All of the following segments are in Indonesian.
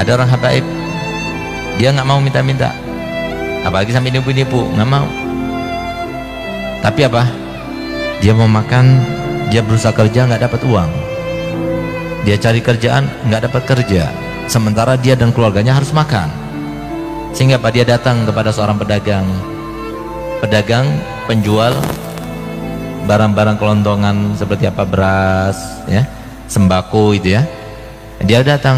Ada orang habaib, dia nggak mau minta-minta, apalagi sampai nipu-nipu, nggak mau. Tapi apa? Dia mau makan, dia berusaha kerja nggak dapat uang. Dia cari kerjaan nggak dapat kerja, sementara dia dan keluarganya harus makan. Sehingga apa? Dia datang kepada seorang pedagang, penjual barang-barang kelontongan seperti apa, beras, ya, sembako itu ya. Dia datang,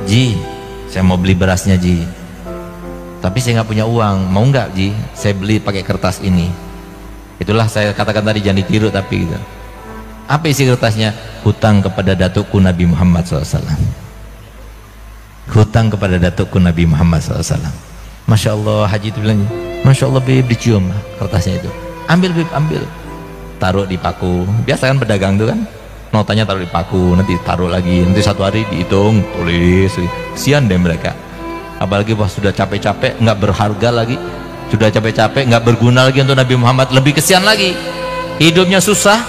Ji, saya mau beli berasnya Ji, tapi saya nggak punya uang, mau nggak Ji? Saya beli pakai kertas ini. Itulah saya katakan tadi, jangan ditiru tapi gitu. Apa isi kertasnya? Hutang kepada datukku Nabi Muhammad SAW. Hutang kepada datukku Nabi Muhammad SAW. Masya Allah, Haji itu bilang, Masya Allah Bib, dicium kertasnya itu. Ambil Bib, ambil. Taruh di paku. Biasa kan pedagang itu kan, notanya taruh di paku, nanti taruh lagi, nanti satu hari dihitung, tulis. Kesian deh mereka. Apalagi pas sudah capek-capek, nggak berharga lagi, sudah capek-capek, nggak berguna lagi untuk Nabi Muhammad, lebih kesian lagi. Hidupnya susah,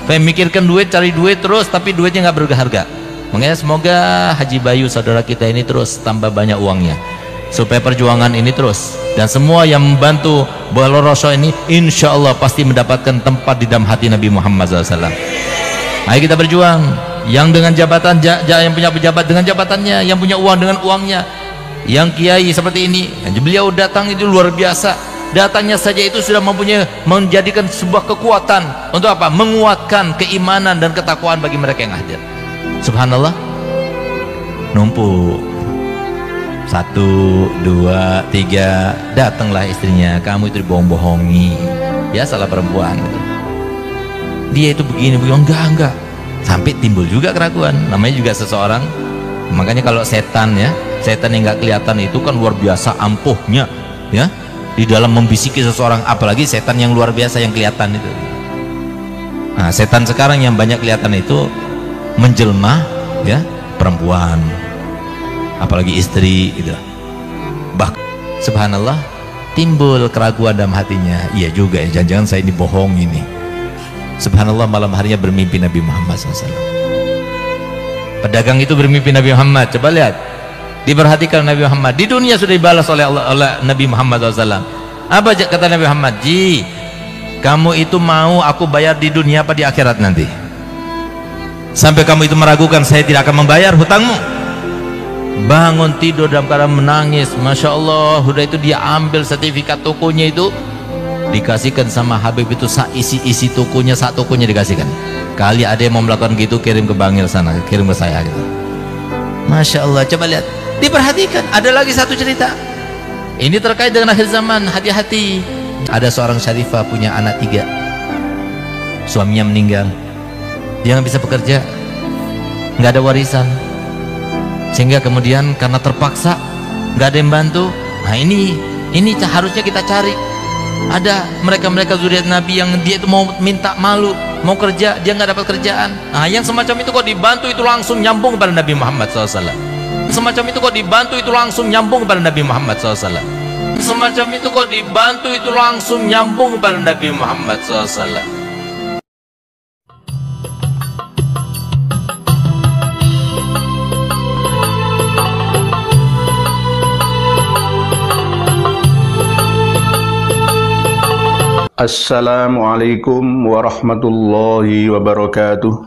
pengen mikirkan duit, cari duit terus, tapi duitnya nggak berharga. Makanya semoga Haji Bayu saudara kita ini terus tambah banyak uangnya, supaya perjuangan ini terus, dan semua yang membantu Bola Rosso ini insya Allah pasti mendapatkan tempat di dalam hati Nabi Muhammad SAW. Ayo kita berjuang. Yang dengan jabatan, yang punya pejabat dengan jabatannya, yang punya uang dengan uangnya, yang kiai seperti ini, beliau datang itu luar biasa. Datangnya saja itu sudah mempunyai, menjadikan sebuah kekuatan untuk apa? Menguatkan keimanan dan ketakwaan bagi mereka yang hadir. Subhanallah, numpuk 1, 2, 3, datanglah istrinya, kamu itu dibohong-bohongi, ya salah perempuan gitu. Dia itu begini, enggak, sampai timbul juga keraguan. Namanya juga seseorang. Makanya kalau setan ya, setan yang nggak kelihatan itu kan luar biasa ampuhnya ya, di dalam membisiki seseorang, apalagi setan yang luar biasa yang kelihatan itu. Nah, setan sekarang yang banyak kelihatan itu menjelma ya, perempuan, apalagi istri gitu. Subhanallah, timbul keraguan dalam hatinya. Iya juga ya, jangan-jangan saya ini bohong ini. Subhanallah, malam harinya bermimpi Nabi Muhammad SAW. Pedagang itu bermimpi Nabi Muhammad. Coba lihat, diperhatikan Nabi Muhammad. Di dunia sudah dibalas oleh Allah, oleh Nabi Muhammad SAW. Apa kata Nabi Muhammad? Ji, kamu itu mau aku bayar di dunia apa di akhirat nanti? Sampai kamu itu meragukan saya tidak akan membayar hutangmu. Bangun tidur dalam keadaan menangis. Masya Allah, udah itu dia ambil sertifikat tokonya itu, dikasihkan sama Habib itu, isi tokonya, sak tokonya dikasihkan. Kali ada yang mau melakukan gitu, kirim ke Bangil sana, kirim ke saya gitu. Masya Allah, coba lihat, diperhatikan. Ada lagi satu cerita, ini terkait dengan akhir zaman. Hati-hati. Ada seorang syarifah punya anak 3, suaminya meninggal, dia nggak bisa bekerja, nggak ada warisan, sehingga kemudian karena terpaksa nggak ada yang bantu. Nah ini harusnya kita cari. Ada mereka zuriat Nabi yang dia itu mau minta malu, mau kerja, dia nggak dapat kerjaan. Nah yang semacam itu kok dibantu, itu langsung nyambung kepada Nabi Muhammad SAW. Semacam itu kok dibantu, itu langsung nyambung kepada Nabi Muhammad SAW. Semacam itu kok dibantu, itu langsung nyambung kepada Nabi Muhammad SAW. Assalamualaikum warahmatullahi wabarakatuh.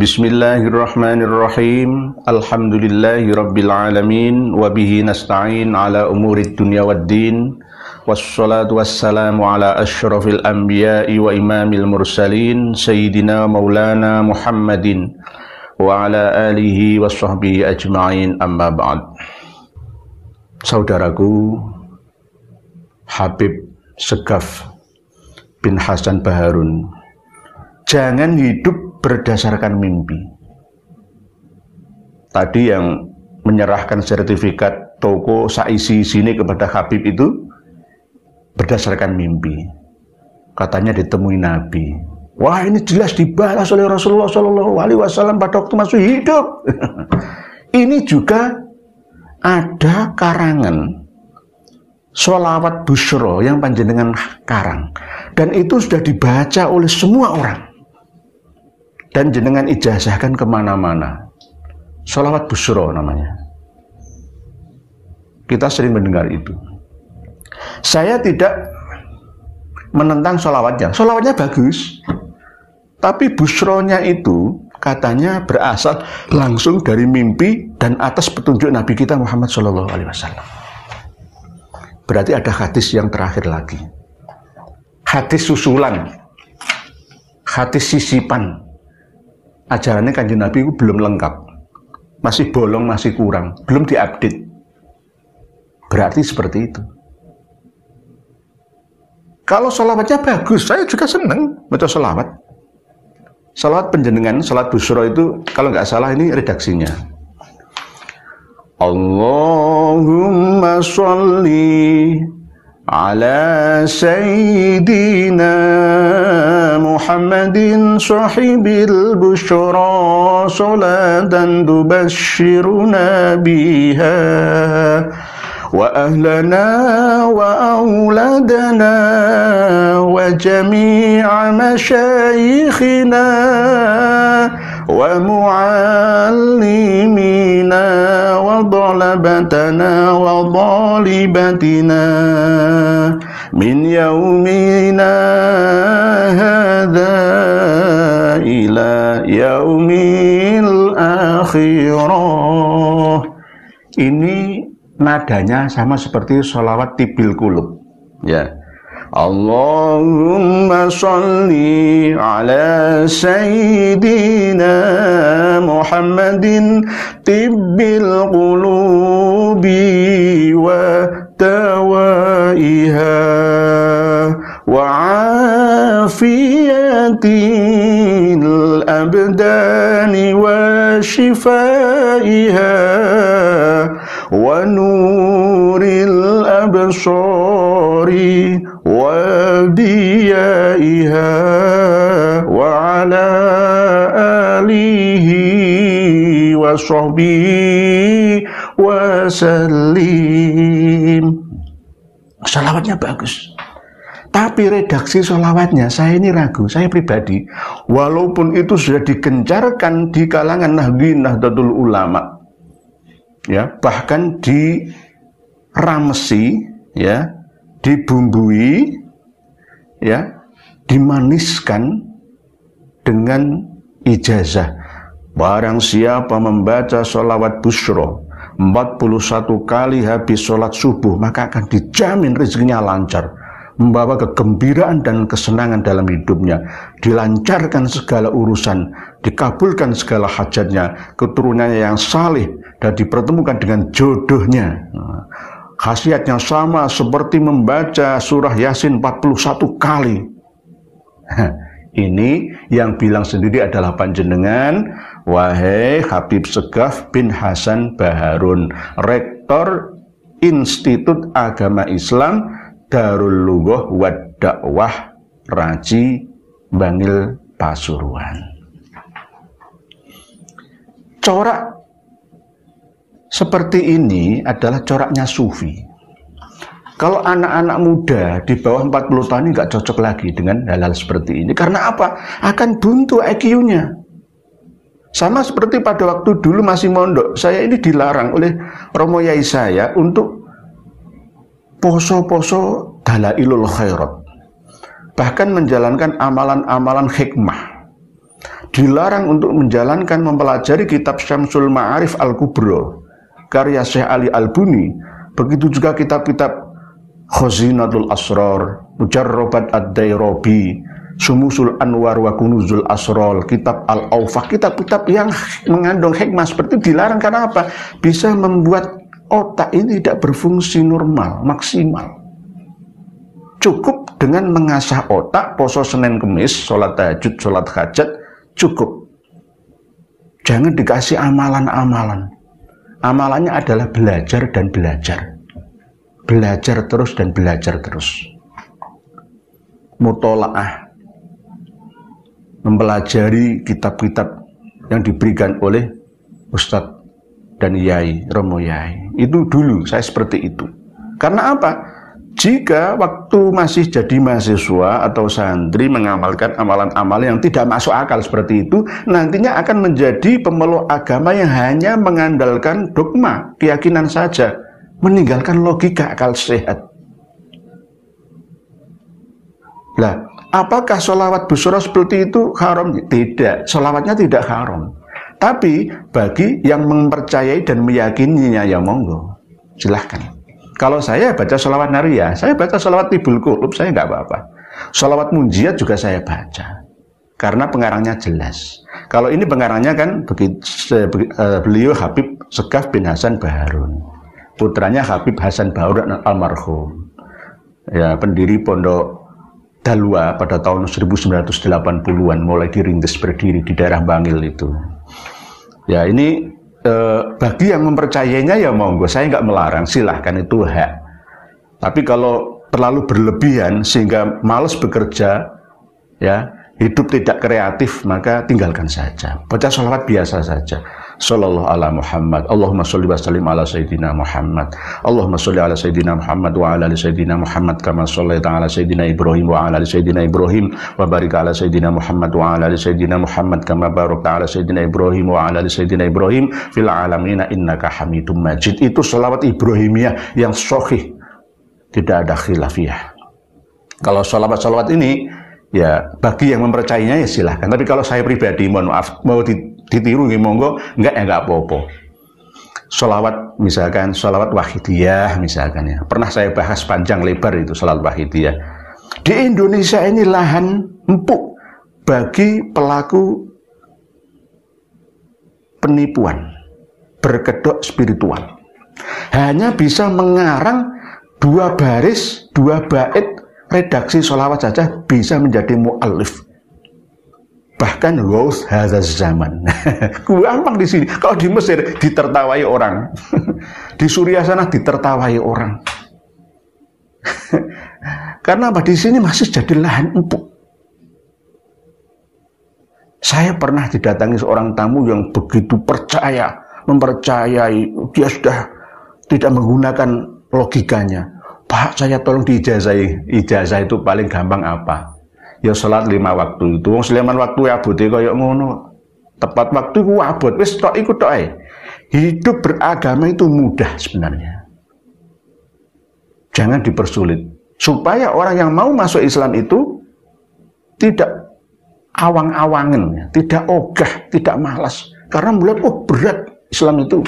Bismillahirrahmanirrahim. Alhamdulillahi rabbil alamin, wa bihi nasta'in ala umurid dunya waddin. Wassalatu wassalamu ala asyrafil anbiya'i wa imamil mursalin, Sayyidina Maulana Muhammadin wa ala alihi wa sahbihi ajma'in, amma ba'd. Saudaraku, Habib Segaf bin Hasan Baharun, jangan hidup berdasarkan mimpi. Tadi yang menyerahkan sertifikat toko saisi sini kepada Habib itu berdasarkan mimpi. Katanya ditemui Nabi. Wah, ini jelas dibalas oleh Rasulullah SAW pada waktu masih hidup. Ini juga ada karangan sholawat busyro yang panjenengan karang, dan itu sudah dibaca oleh semua orang dan jenengan ijazahkan kemana-mana. Sholawat Busyra namanya. Kita sering mendengar itu. Saya tidak menentang sholawatnya. Sholawatnya bagus. Tapi Busyronya itu katanya berasal langsung dari mimpi dan atas petunjuk Nabi kita Muhammad SAW. Berarti ada hadis yang terakhir lagi. Hadis susulan. Hadis sisipan. Ajarannya Kanjeng Nabi itu belum lengkap. Masih bolong, masih kurang. Belum diupdate. Berarti seperti itu. Kalau sholawatnya bagus, saya juga senang baca sholawat. Sholawat penjenengan, sholawat Busyra itu kalau nggak salah ini redaksinya. Allahumma sholli ala sayyidina Muhammadin sahibil busyra salatan tubashshiruna biha wa ahlana wa auladana wa jami'a masyayikhina wa muallimina wa dhalabatana wa dhalibatina min yaumina hadha ila yaumil akhirah. Ini nadanya sama seperti sholawat tibil kulub, ya. Allahumma sholli ala sayyidina Muhammadin tibil qulubi wa tawaiha wa afiyatil abdani wa shifaiha wa nuril absari wa diyaiha wa ala alihi wa sahbihi wa sallim. Salawatnya bagus. Tapi redaksi sholawatnya saya ini ragu, saya pribadi. Walaupun itu sudah digencarkan di kalangan Nahdlatul Ulama, ya, bahkan diramesi, ya, dibumbui, ya, dimaniskan dengan ijazah. Barang siapa membaca sholawat Busyra 41 kali habis sholat subuh, maka akan dijamin rezekinya lancar, membawa kegembiraan dan kesenangan dalam hidupnya, dilancarkan segala urusan, dikabulkan segala hajatnya, keturunannya yang saleh dan dipertemukan dengan jodohnya. Khasiatnya sama seperti membaca surah Yasin 41 kali. Ini yang bilang sendiri adalah panjenengan, wahai Habib Segaf bin Hasan Baharun, Rektor Institut Agama Islam Darul Lughah wa Dakwah Raji Bangil Pasuruan. Corak seperti ini adalah coraknya sufi. Kalau anak-anak muda di bawah 40 tahun ini nggak cocok lagi dengan hal-hal seperti ini. Karena apa? Akan buntu IQ-nya. Sama seperti pada waktu dulu masih mondok, saya ini dilarang oleh romo yai saya untuk poso-poso dalailul khairat, bahkan menjalankan amalan-amalan hikmah. Dilarang untuk menjalankan mempelajari kitab Syamsul Ma'arif Al-Kubra karya Syekh Ali Al-Buni, begitu juga kitab-kitab Khazinatul Asrar, Mujarrabat Ad-Dairabi, Sumusul Anwar wa Kunuzul Asrar, kitab Al-Awfaq, kitab-kitab yang mengandung hikmah seperti itu dilarang. Karena apa? Bisa membuat otak ini tidak berfungsi normal, maksimal. Cukup dengan mengasah otak, poso Senin Kemis, sholat tahajud, sholat hajat, cukup. Jangan dikasih amalan-amalan. Amalannya adalah belajar dan belajar. Belajar terus dan belajar terus. Mutola'ah, mempelajari kitab-kitab yang diberikan oleh Ustadz dan Yai, Romo Yai. Itu dulu saya seperti itu. Karena apa? jika waktu masih jadi mahasiswa atau santri mengamalkan amalan-amalan yang tidak masuk akal seperti itu, nantinya akan menjadi pemeluk agama yang hanya mengandalkan dogma, keyakinan saja, meninggalkan logika akal sehat. Lah, apakah sholawat busro seperti itu haram? Tidak, sholawatnya tidak haram. Tapi bagi yang mempercayai dan meyakininya, ya monggo, silahkan. Kalau saya baca sholawat nariyah, saya baca sholawat tibul qulub, saya nggak apa-apa. Sholawat munjiat juga saya baca, karena pengarangnya jelas. Kalau ini pengarangnya kan beliau Habib Segaf bin Hasan Baharun, putranya Habib Hasan Baharun almarhum, ya, pendiri Pondok Dalwa pada tahun 1980-an, mulai dirintis berdiri di daerah Bangil itu. Ya, ini bagi yang mempercayainya ya monggo, saya nggak melarang, silahkan, itu hak. Tapi kalau terlalu berlebihan sehingga malas bekerja, ya, hidup tidak kreatif, maka tinggalkan saja. Baca sholawat biasa saja. Sallallahu ala Muhammad, Allahumma sholli wa sallim ala Sayyidina Muhammad, Allahumma sholli ala Sayyidina Muhammad wa ala ali Sayyidina Muhammad kama shollaita ala Sayyidina Ibrahim wa ala ali Sayyidina Ibrahim wa barik ala Sayyidina Muhammad wa ala ali Sayyidina Muhammad kama barakta ala Sayyidina Ibrahim wa ala ali Sayyidina Ibrahim fil alamina innaka hamidum majid. Itu sholawat Ibrahimiyah yang sahih, tidak ada khilafiyah. Kalau sholawat-sholawat ini, ya bagi yang mempercayainya ya silahkan. Tapi kalau saya pribadi, mohon maaf, mau ditiru ya monggo, enggak ya enggak apa-apa. Sholawat misalkan, sholawat wahidiyah misalkan, ya, pernah saya bahas panjang lebar itu sholawat wahidiyah. Di Indonesia ini lahan empuk bagi pelaku penipuan, berkedok spiritual. Hanya bisa mengarang 2 baris, 2 bait redaksi sholawat saja bisa menjadi mu'allif. Bahkan Ghaus hadzal zaman. Gampang di sini. Kalau di Mesir ditertawai orang. Di Suriah sana ditertawai orang. Karena apa? Di sini masih jadi lahan empuk. Saya pernah didatangi seorang tamu yang begitu percaya, mempercayai, dia sudah tidak menggunakan logikanya. Pak, saya tolong diijazai. Ijazah itu paling gampang apa? Ya sholat 5 waktu itu. Wong Sleman waktu abote kaya ngono. Tepat waktu ku abot, wis tok iku tok ae. Hidup beragama itu mudah sebenarnya. Jangan dipersulit. Supaya orang yang mau masuk Islam itu tidak awang-awangan, tidak ogah, tidak malas. Karena melihat, oh berat Islam itu.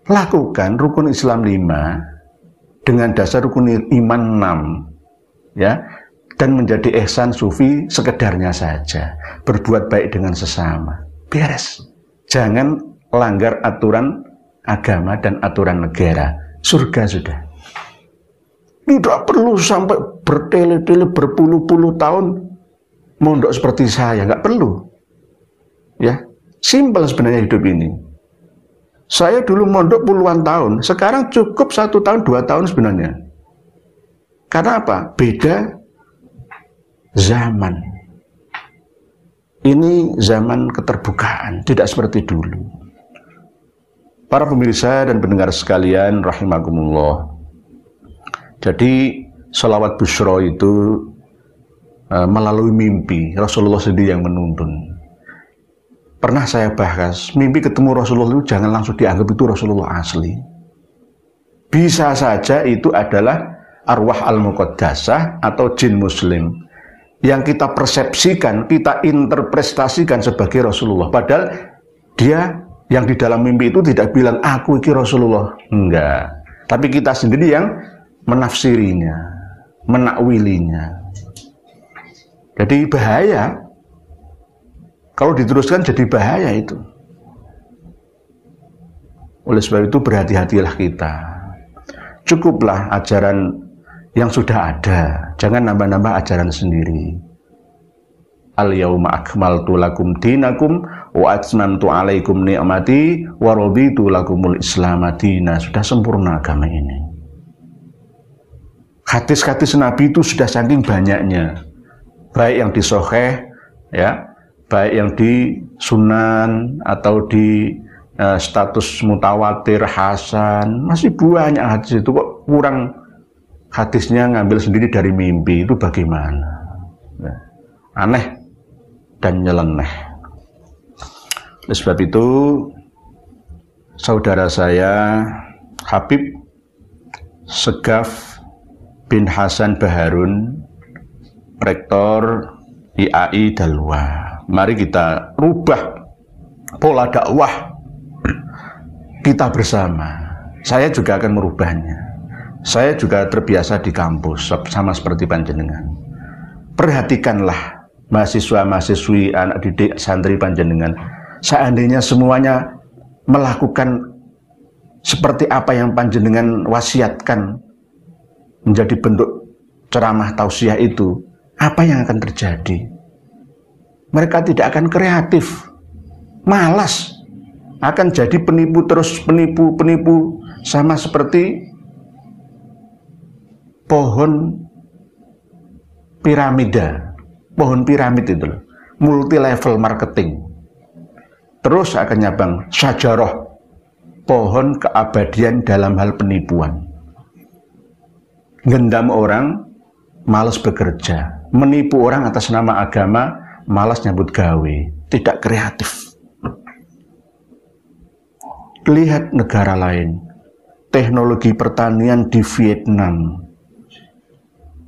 Lakukan rukun Islam 5 dengan dasar rukun iman 6. Ya, dan menjadi ihsan sufi sekedarnya saja, berbuat baik dengan sesama, beres. Jangan langgar aturan agama dan aturan negara, surga sudah. Tidak perlu sampai bertele-tele berpuluh-puluh tahun mondok seperti saya, nggak perlu. Ya, simpel sebenarnya hidup ini. Saya dulu mondok puluhan tahun, sekarang cukup 1 tahun 2 tahun sebenarnya. Karena apa? Beda zaman. Ini zaman keterbukaan, tidak seperti dulu. Para pemirsa dan pendengar sekalian, rahimakumullah. Jadi, sholawat busyra itu melalui mimpi. Rasulullah sendiri yang menuntun. Pernah saya bahas, mimpi ketemu Rasulullah itu jangan langsung dianggap itu Rasulullah asli. Bisa saja itu adalah arwah al-muqaddasah atau jin muslim yang kita persepsikan, kita interpretasikan sebagai Rasulullah, padahal dia yang di dalam mimpi itu tidak bilang aku iki Rasulullah, enggak, tapi kita sendiri yang menafsirinya, menakwilinya. Jadi bahaya kalau diteruskan, jadi bahaya itu. Oleh sebab itu berhati-hatilah kita. Cukuplah ajaran yang sudah ada, jangan nambah-nambah ajaran sendiri. Al-yauma akmaltu lakum dinakum wa atmamtu alaikum ni'mati wa raditu lakumul Islam madina. Sudah sempurna agama ini. Hadis-hadis Nabi itu sudah saking banyaknya, baik yang di Sahih, ya, baik yang di Sunan atau di status mutawatir, hasan, masih banyak hadis itu, kok kurang hadisnya ngambil sendiri dari mimpi, itu bagaimana? Aneh dan nyeleneh. Oleh sebab itu, saudara saya Habib Segaf bin Hasan Baharun, rektor IAI Dalwa, mari kita rubah pola dakwah kita bersama. Saya juga akan merubahnya. Saya juga terbiasa di kampus sama seperti panjenengan. Perhatikanlah mahasiswa-mahasiswi, anak didik, santri panjenengan. Seandainya semuanya melakukan seperti apa yang panjenengan wasiatkan menjadi bentuk ceramah tausiah itu, apa yang akan terjadi? Mereka tidak akan kreatif, malas, akan jadi penipu terus, penipu, sama seperti pohon piramida, pohon piramid itu loh, multi level marketing. Terus akan nyabang syajarah, pohon keabadian dalam hal penipuan. Gendam orang, malas bekerja, menipu orang atas nama agama, malas nyambut gawe, tidak kreatif. Lihat negara lain, teknologi pertanian di Vietnam,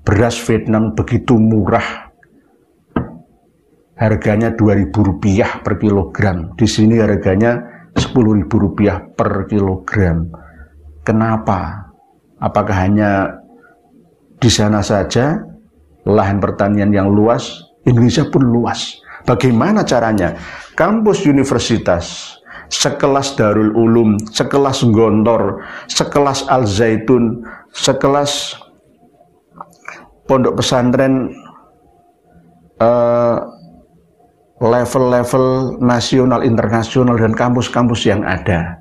beras Vietnam begitu murah, harganya Rp2.000 per kilogram. Di sini harganya Rp10.000 per kilogram. Kenapa? Apakah hanya di sana saja lahan pertanian yang luas? Indonesia pun luas. Bagaimana caranya? Kampus universitas sekelas Darul Ulum, sekelas Gontor, sekelas Al Zaitun, sekelas pondok pesantren level-level nasional, internasional, dan kampus-kampus yang ada.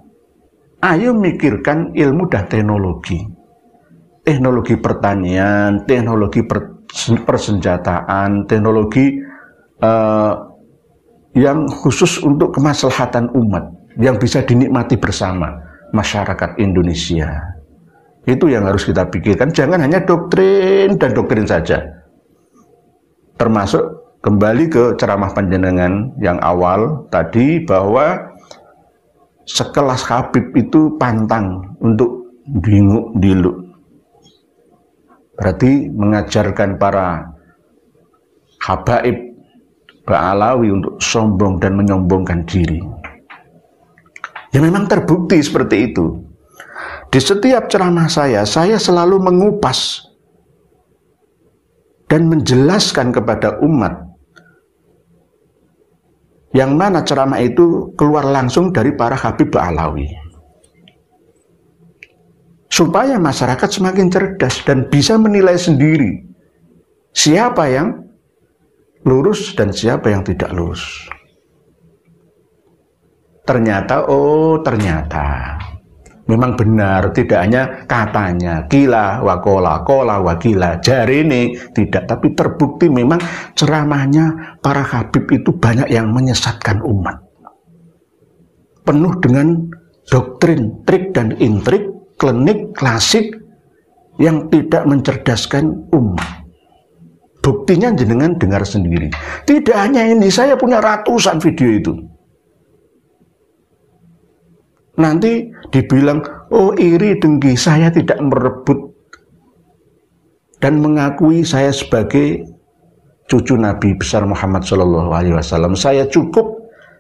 Ayo mikirkan ilmu dan teknologi. Teknologi pertanian, teknologi persenjataan, teknologi yang khusus untuk kemaslahatan umat, yang bisa dinikmati bersama masyarakat Indonesia. Itu yang harus kita pikirkan, jangan hanya doktrin dan doktrin saja. Termasuk kembali ke ceramah panjenengan yang awal tadi, bahwa sekelas Habib itu pantang untuk dinguk-diluk. Berarti mengajarkan para habaib Ba'alawi untuk sombong dan menyombongkan diri. Ya memang terbukti seperti itu. Di setiap ceramah saya selalu mengupas dan menjelaskan kepada umat yang mana ceramah itu keluar langsung dari para Habib Ba'alawi, supaya masyarakat semakin cerdas dan bisa menilai sendiri siapa yang lurus dan siapa yang tidak lurus. Ternyata memang benar, tidak hanya katanya, kila wakola, kola wakila, jari ini tidak, tapi terbukti memang ceramahnya para Habib itu banyak yang menyesatkan umat. Penuh dengan doktrin, trik dan intrik, klinik, klasik yang tidak mencerdaskan umat. Buktinya jenengan dengar sendiri. Tidak hanya ini, saya punya ratusan video itu. Nanti dibilang, oh iri dengki, saya tidak merebut dan mengakui saya sebagai cucu Nabi besar Muhammad SAW. Saya cukup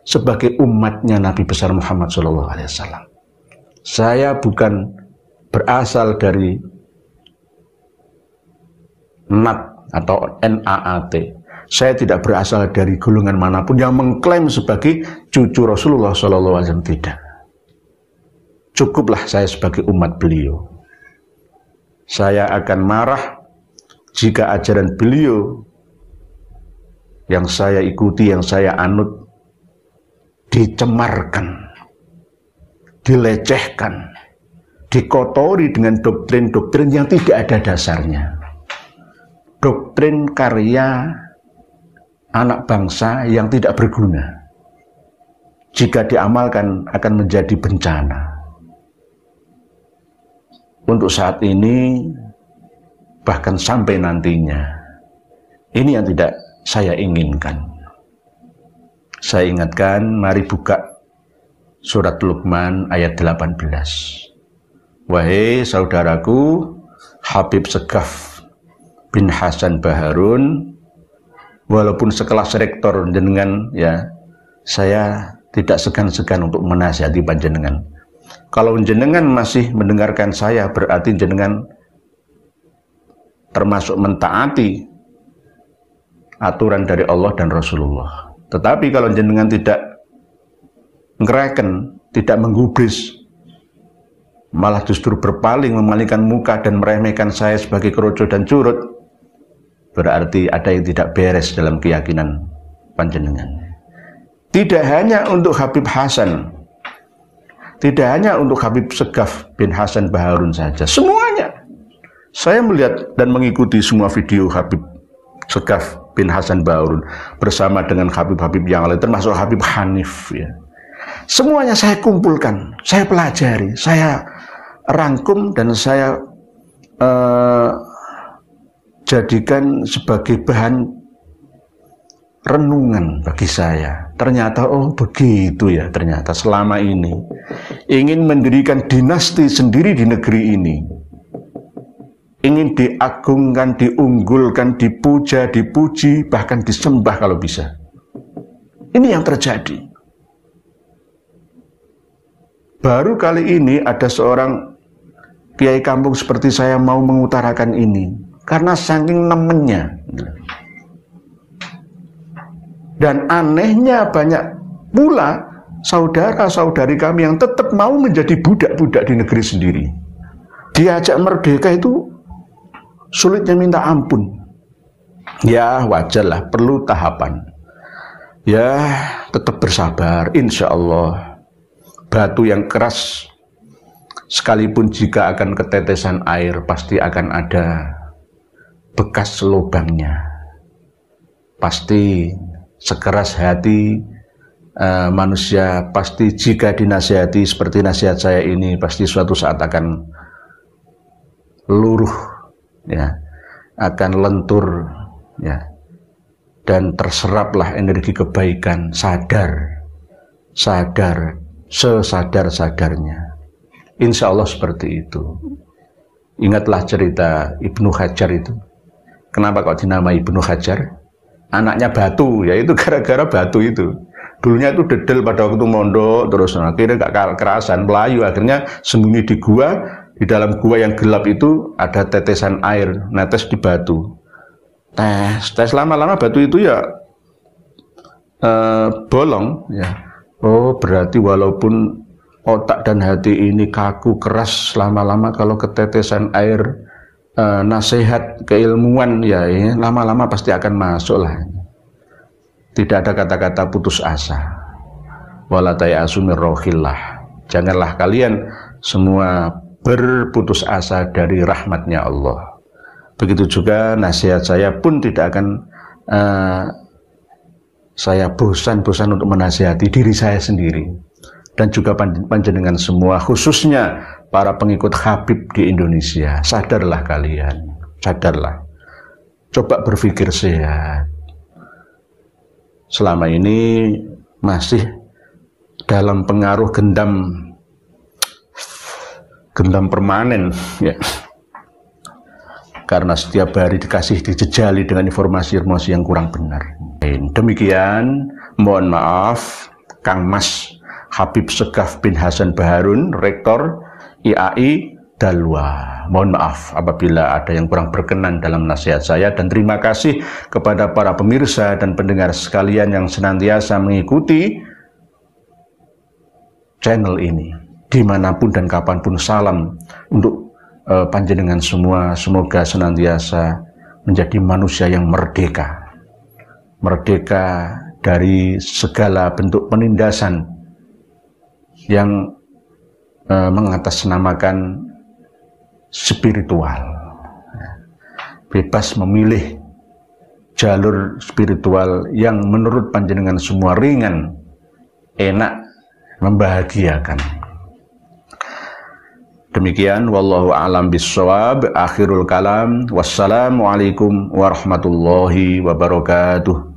sebagai umatnya Nabi besar Muhammad SAW. Saya bukan berasal dari NAT atau NAAT. Saya tidak berasal dari golongan manapun yang mengklaim sebagai cucu Rasulullah SAW. Tidak. Cukuplah saya sebagai umat beliau. Saya akan marah jika ajaran beliau yang saya ikuti, yang saya anut, dicemarkan, dilecehkan, dikotori dengan doktrin-doktrin yang tidak ada dasarnya. Doktrin karya anak bangsa yang tidak berguna. jika diamalkan akan menjadi bencana. Untuk saat ini, bahkan sampai nantinya, ini yang tidak saya inginkan. Saya ingatkan, mari buka surat Luqman ayat 18. Wahai saudaraku, Habib Segaf bin Hasan Baharun, walaupun sekelas rektor jenengan, ya, saya tidak segan-segan untuk menasihati panjenengan. Kalau jenengan masih mendengarkan saya, berarti jenengan termasuk mentaati aturan dari Allah dan Rasulullah. Tetapi kalau jenengan tidak ngereken, tidak menggubris, malah justru berpaling, memalingkan muka dan meremehkan saya sebagai keroco dan curut, berarti ada yang tidak beres dalam keyakinan panjenengan. Tidak hanya untuk Habib Hasan, tidak hanya untuk Habib Segaf bin Hasan Baharun saja, semuanya. Saya melihat dan mengikuti semua video Habib Segaf bin Hasan Baharun bersama dengan Habib-Habib yang lain, termasuk Habib Hanif, ya. Semuanya saya kumpulkan, saya pelajari, saya rangkum dan saya jadikan sebagai bahan renungan bagi saya. Ternyata oh begitu ya, ternyata selama ini ingin mendirikan dinasti sendiri di negeri ini, ingin diagungkan, diunggulkan, dipuja, dipuji, bahkan disembah kalau bisa. Ini yang terjadi. Baru kali ini ada seorang kiai kampung seperti saya mau mengutarakan ini, karena saking nemennya. Dan anehnya banyak pula saudara-saudari kami yang tetap mau menjadi budak-budak di negeri sendiri. Diajak merdeka itu sulitnya minta ampun. Ya wajarlah, perlu tahapan. Ya tetap bersabar, insya Allah. Batu yang keras sekalipun jika akan ketetesan air pasti akan ada bekas lubangnya. Pasti sekeras hati manusia, pasti jika dinasihati seperti nasihat saya ini, pasti suatu saat akan luruh, ya, akan lentur, ya, dan terseraplah energi kebaikan. Sadar sesadar-sadarnya. Insya Allah seperti itu. Ingatlah cerita Ibnu Hajar itu. Kenapa kok dinamai Ibnu Hajar? Anaknya batu, ya itu gara-gara batu itu. Dulunya itu dedel pada waktu mondok, terus akhirnya gak kerasan, melayu, akhirnya sembunyi di gua. Di dalam gua yang gelap itu ada tetesan air, netes di batu. Tes lama-lama batu itu ya bolong, ya. Oh, berarti walaupun otak dan hati ini kaku, keras, lama-lama kalau ketetesan air nasihat keilmuan, ya, lama-lama pasti akan masuk lah. Tidak ada kata-kata putus asa. Wala tayasu mir rauhillah. Janganlah kalian semua berputus asa dari rahmatnya Allah. Begitu juga nasihat saya pun tidak akan saya bosan-bosan untuk menasihati diri saya sendiri dan juga panjenengan semua, khususnya para pengikut Habib di Indonesia. Sadarlah kalian, sadarlah. Coba berpikir sehat. Selama ini masih dalam pengaruh gendam permanen, ya. Karena setiap hari dijejali dengan informasi-informasi yang kurang benar. Demikian, mohon maaf, Kang Mas Habib Segaf bin Hasan Baharun, Rektor IAI Dalwa. Mohon maaf apabila ada yang kurang berkenan dalam nasihat saya, dan terima kasih kepada para pemirsa dan pendengar sekalian yang senantiasa mengikuti channel ini. Dimanapun dan kapanpun, salam untuk panjenengan semua. Semoga senantiasa menjadi manusia yang merdeka. Merdeka dari segala bentuk penindasan yang mengatasnamakan spiritual. Bebas memilih jalur spiritual yang menurut panjenengan semua ringan enak, membahagiakan. Demikian wallahu a'lam bissawab. Akhirul kalam. Wassalamualaikum warahmatullahi wabarakatuh.